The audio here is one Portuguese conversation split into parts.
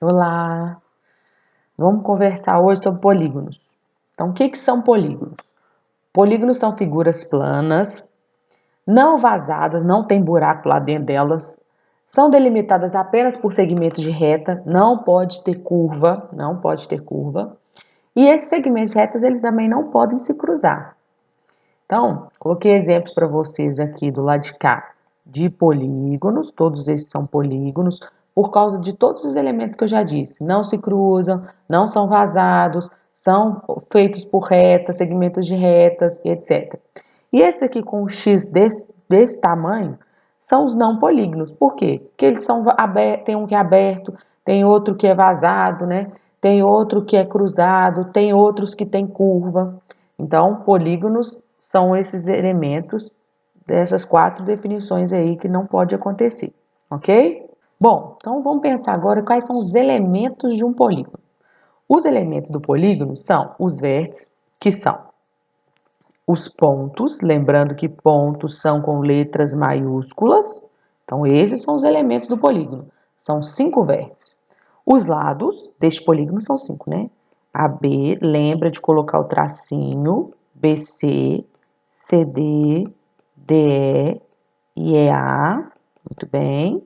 Olá! Vamos conversar hoje sobre polígonos. Então, o que são polígonos? Polígonos são figuras planas, não vazadas, não tem buraco lá dentro delas, são delimitadas apenas por segmentos de reta, não pode ter curva, e esses segmentos de retas, eles também não podem se cruzar. Então, coloquei exemplos para vocês aqui do lado de cá de polígonos, todos esses são polígonos, por causa de todos os elementos que eu já disse. Não se cruzam, não são vazados, são feitos por retas, segmentos de retas, etc. E esse aqui com um X desse tamanho são os não polígonos. Por quê? Porque eles são abertos, tem um que é aberto, tem outro que é vazado, né? Tem outro que é cruzado, tem outros que tem curva. Então, polígonos são esses elementos dessas 4 definições aí que não pode acontecer, ok? Bom, então vamos pensar agora quais são os elementos de um polígono. Os elementos do polígono são os vértices, que são os pontos, lembrando que pontos são com letras maiúsculas, então esses são os elementos do polígono, são 5 vértices. Os lados deste polígono são 5, né? AB, lembra de colocar o tracinho, BC, CD, DE e EA, muito bem.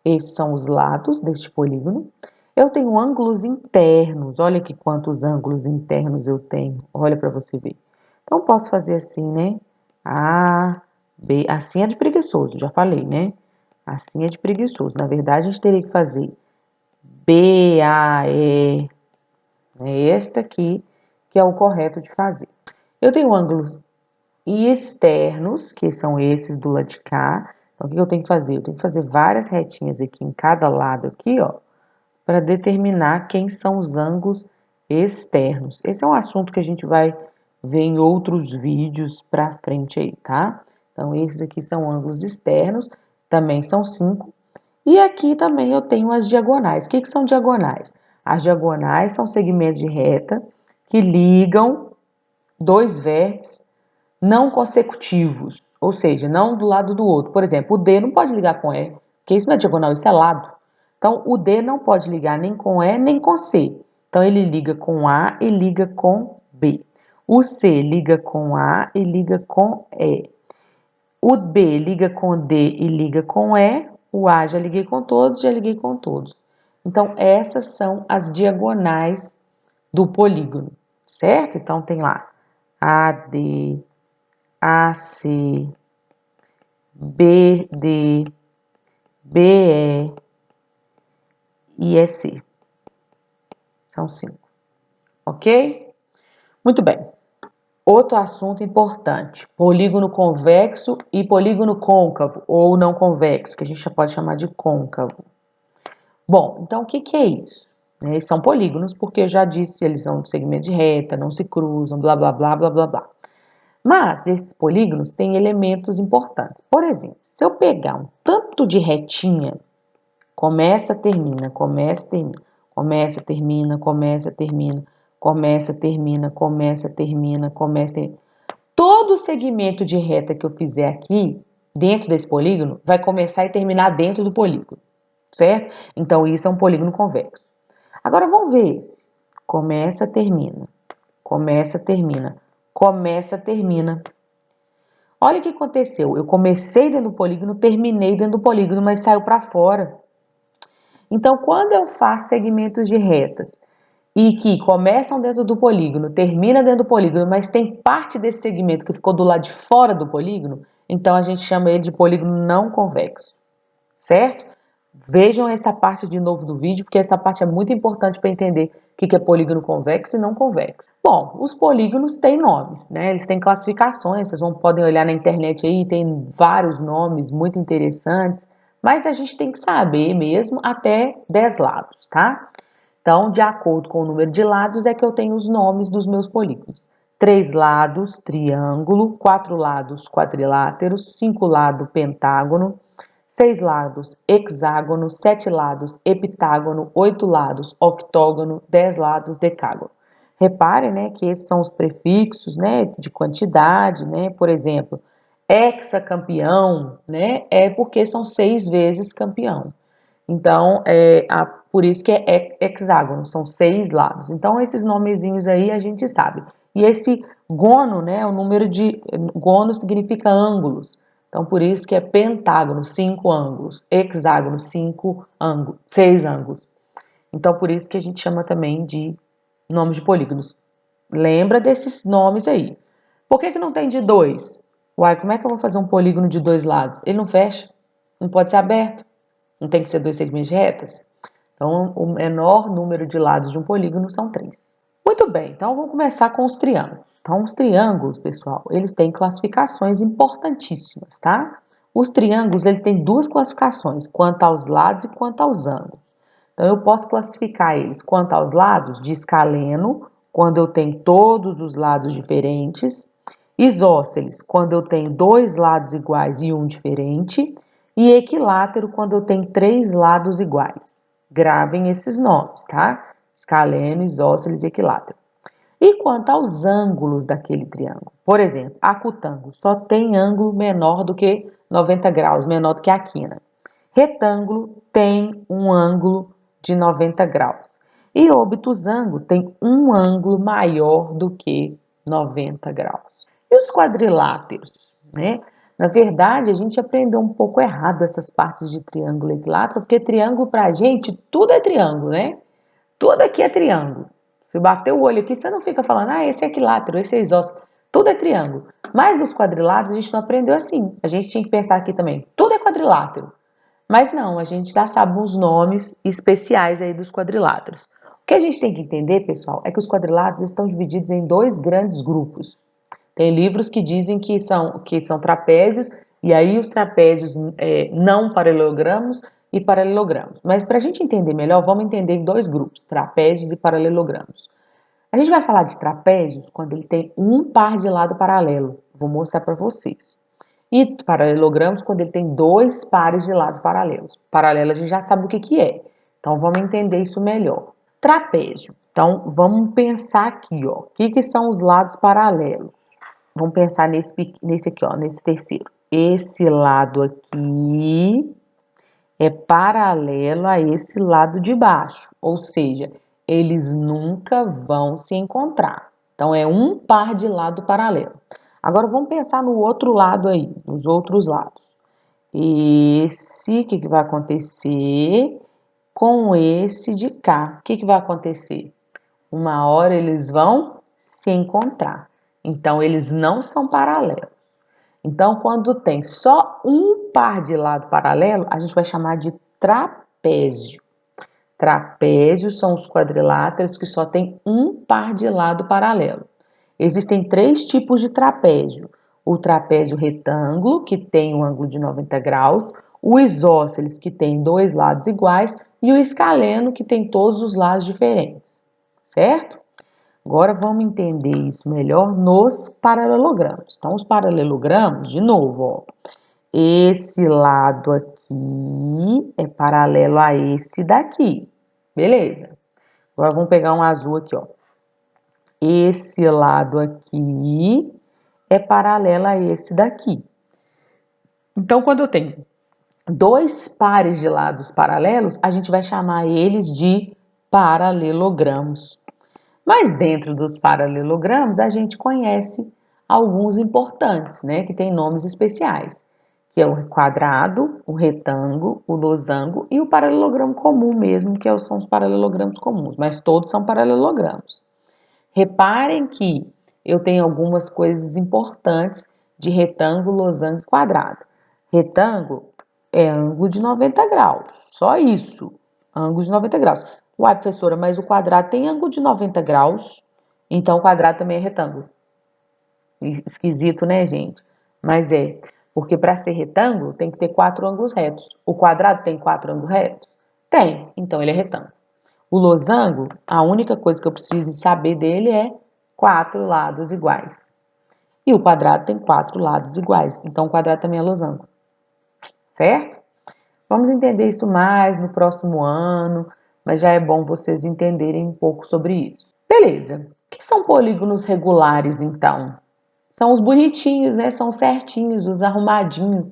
Esses são os lados deste polígono. Eu tenho ângulos internos, olha aqui quantos ângulos internos eu tenho, olha para você ver. Então, posso fazer assim, né? A, B, assim é de preguiçoso, já falei, né? Assim é de preguiçoso. Na verdade, a gente teria que fazer B, A, E, né? Este aqui, que é o correto de fazer. Eu tenho ângulos externos, que são esses do lado de cá. Então, o que eu tenho que fazer? Eu tenho que fazer várias retinhas aqui em cada lado aqui, ó, para determinar quem são os ângulos externos. Esse é um assunto que a gente vai ver em outros vídeos para frente aí, tá? Então, esses aqui são ângulos externos, também são 5. E aqui também eu tenho as diagonais. O que são diagonais? As diagonais são segmentos de reta que ligam 2 vértices não consecutivos, ou seja, não do lado do outro. Por exemplo, o D não pode ligar com E, porque isso não é diagonal, isso é lado. Então, o D não pode ligar nem com E, nem com C. Então, ele liga com A e liga com B. O C liga com A e liga com E. O B liga com D e liga com E. O A já liguei com todos, já liguei com todos. Então, essas são as diagonais do polígono, certo? Então, tem lá AD, AC, BD, BE e EC. São 5, ok? Muito bem. Outro assunto importante, polígono convexo e polígono côncavo, ou não convexo, que a gente já pode chamar de côncavo. Bom, então o que é isso? Eles são polígonos, porque eu já disse, eles são segmentos de reta, não se cruzam, blá, blá, blá, blá, blá, blá. Mas esses polígonos têm elementos importantes. Por exemplo, se eu pegar um tanto de retinha, começa, termina, começa, termina, começa, termina, começa, termina, começa, termina, começa, termina, começa, termina. Todo segmento de reta que eu fizer aqui, dentro desse polígono, vai começar e terminar dentro do polígono, certo? Então, isso é um polígono convexo. Agora, vamos ver esse. Começa, termina, começa, termina, começa, termina. Olha o que aconteceu. Eu comecei dentro do polígono, terminei dentro do polígono, mas saiu para fora. Então, quando eu faço segmentos de retas e que começam dentro do polígono, termina dentro do polígono, mas tem parte desse segmento que ficou do lado de fora do polígono, então a gente chama ele de polígono não convexo, certo? Vejam essa parte de novo do vídeo, porque essa parte é muito importante para entender o que é polígono convexo e não convexo. Bom, os polígonos têm nomes, né? Eles têm classificações, vocês podem olhar na internet aí, tem vários nomes muito interessantes, mas a gente tem que saber mesmo até 10 lados, tá? Então, de acordo com o número de lados, é que eu tenho os nomes dos meus polígonos. 3 lados, triângulo, 4 lados, quadrilátero, 5 lados, pentágono, 6 lados, hexágono, 7 lados, heptágono, 8 lados, octógono, 10 lados, decágono. Reparem, né, que esses são os prefixos, né, de quantidade, né, por exemplo, hexacampeão, né, é porque são 6 vezes campeão. Então, Por isso que é hexágono, são 6 lados. Então, esses nomezinhos aí a gente sabe. E esse gono, né, o número de gono significa ângulos. Então, por isso que é pentágono, 5 ângulos, hexágono, 5 ângulos, 6 ângulos. Então, por isso que a gente chama também de nomes de polígonos. Lembra desses nomes aí. Por que não tem de 2? Uai, como é que eu vou fazer um polígono de 2 lados? Ele não fecha, não pode ser aberto, não tem que ser 2 segmentos retas. Então, o menor número de lados de um polígono são 3. Muito bem, então vamos começar com os triângulos. Então, os triângulos, pessoal, eles têm classificações importantíssimas, tá? Os triângulos, ele tem duas classificações, quanto aos lados e quanto aos ângulos. Então, eu posso classificar eles quanto aos lados de escaleno, quando eu tenho todos os lados diferentes, isósceles, quando eu tenho 2 lados iguais e um diferente, e equilátero, quando eu tenho 3 lados iguais. Gravem esses nomes, tá? Escaleno, isósceles e equilátero. E quanto aos ângulos daquele triângulo? Por exemplo, acutângulo só tem ângulo menor do que 90 graus, menor do que a quina. Retângulo tem um ângulo de 90 graus. E obtusângulo tem um ângulo maior do que 90 graus. E os quadriláteros, né? Na verdade, a gente aprendeu um pouco errado essas partes de triângulo e equilátero, porque triângulo pra gente, tudo é triângulo, né? Tudo aqui é triângulo. Se bater o olho aqui, você não fica falando, esse é equilátero, esse é isósceles. Tudo é triângulo. Mas dos quadriláteros a gente não aprendeu assim. A gente tinha que pensar aqui também, tudo é quadrilátero. Mas não, a gente já sabe os nomes especiais aí dos quadriláteros. O que a gente tem que entender, pessoal, é que os quadriláteros estão divididos em 2 grandes grupos. Tem livros que dizem que são trapézios, e aí os trapézios não paralelogramos e paralelogramos. Mas para a gente entender melhor, vamos entender em 2 grupos, trapézios e paralelogramos. A gente vai falar de trapézios quando ele tem um par de lado paralelo. Vou mostrar para vocês. E paralelogramos quando ele tem 2 pares de lados paralelos. Paralelo a gente já sabe o que é. Então vamos entender isso melhor. Trapézio. Então vamos pensar aqui, ó. O que são os lados paralelos? Vamos pensar nesse aqui, ó, nesse terceiro. Esse lado aqui é paralelo a esse lado de baixo, ou seja, eles nunca vão se encontrar. Então, é um par de lado paralelo. Agora, vamos pensar no outro lado aí, nos outros lados. O que vai acontecer com esse de cá? O que vai acontecer? Uma hora eles vão se encontrar. Então, eles não são paralelos. Então, quando tem só um par de lado paralelo, a gente vai chamar de trapézio. Trapézios são os quadriláteros que só tem um par de lado paralelo. Existem 3 tipos de trapézio. O trapézio retângulo, que tem um ângulo de 90 graus, o isósceles, que tem 2 lados iguais, e o escaleno, que tem todos os lados diferentes, certo? Agora vamos entender isso melhor nos paralelogramas. Então, os paralelogramas, de novo, ó, esse lado aqui é paralelo a esse daqui, beleza? Agora vamos pegar um azul aqui, ó. Esse lado aqui é paralelo a esse daqui. Então, quando eu tenho 2 pares de lados paralelos, a gente vai chamar eles de paralelogramos. Mas dentro dos paralelogramos, a gente conhece alguns importantes, né, que têm nomes especiais, que é o quadrado, o retângulo, o losango e o paralelogramo comum mesmo, que são os paralelogramos comuns, mas todos são paralelogramos. Reparem que eu tenho algumas coisas importantes de retângulo, losango e quadrado. Retângulo é ângulo de 90 graus, só isso, ângulo de 90 graus. Uai, professora, mas o quadrado tem ângulo de 90 graus, então o quadrado também é retângulo. Esquisito, né, gente? Mas porque para ser retângulo tem que ter 4 ângulos retos. O quadrado tem 4 ângulos retos? Tem, então ele é retângulo. O losango, a única coisa que eu preciso saber dele é 4 lados iguais. E o quadrado tem 4 lados iguais, então o quadrado também é losango. Certo? Vamos entender isso mais no próximo ano, mas já é bom vocês entenderem um pouco sobre isso. Beleza. O que são polígonos regulares, então? São os bonitinhos, né? São os certinhos, os arrumadinhos.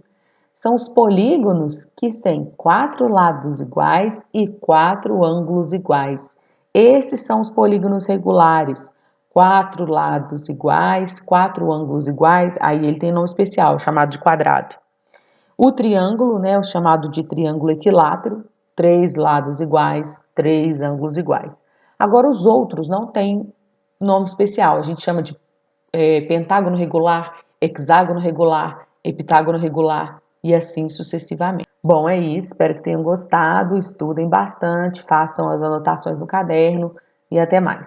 São os polígonos que têm 4 lados iguais e 4 ângulos iguais. Esses são os polígonos regulares. 4 lados iguais, 4 ângulos iguais, aí ele tem nome especial, chamado de quadrado. O triângulo, né, o chamado de triângulo equilátero, 3 lados iguais, 3 ângulos iguais. Agora, os outros não têm nome especial, a gente chama de pentágono regular, hexágono regular, heptágono regular e assim sucessivamente. Bom, é isso, espero que tenham gostado, estudem bastante, façam as anotações no caderno e até mais.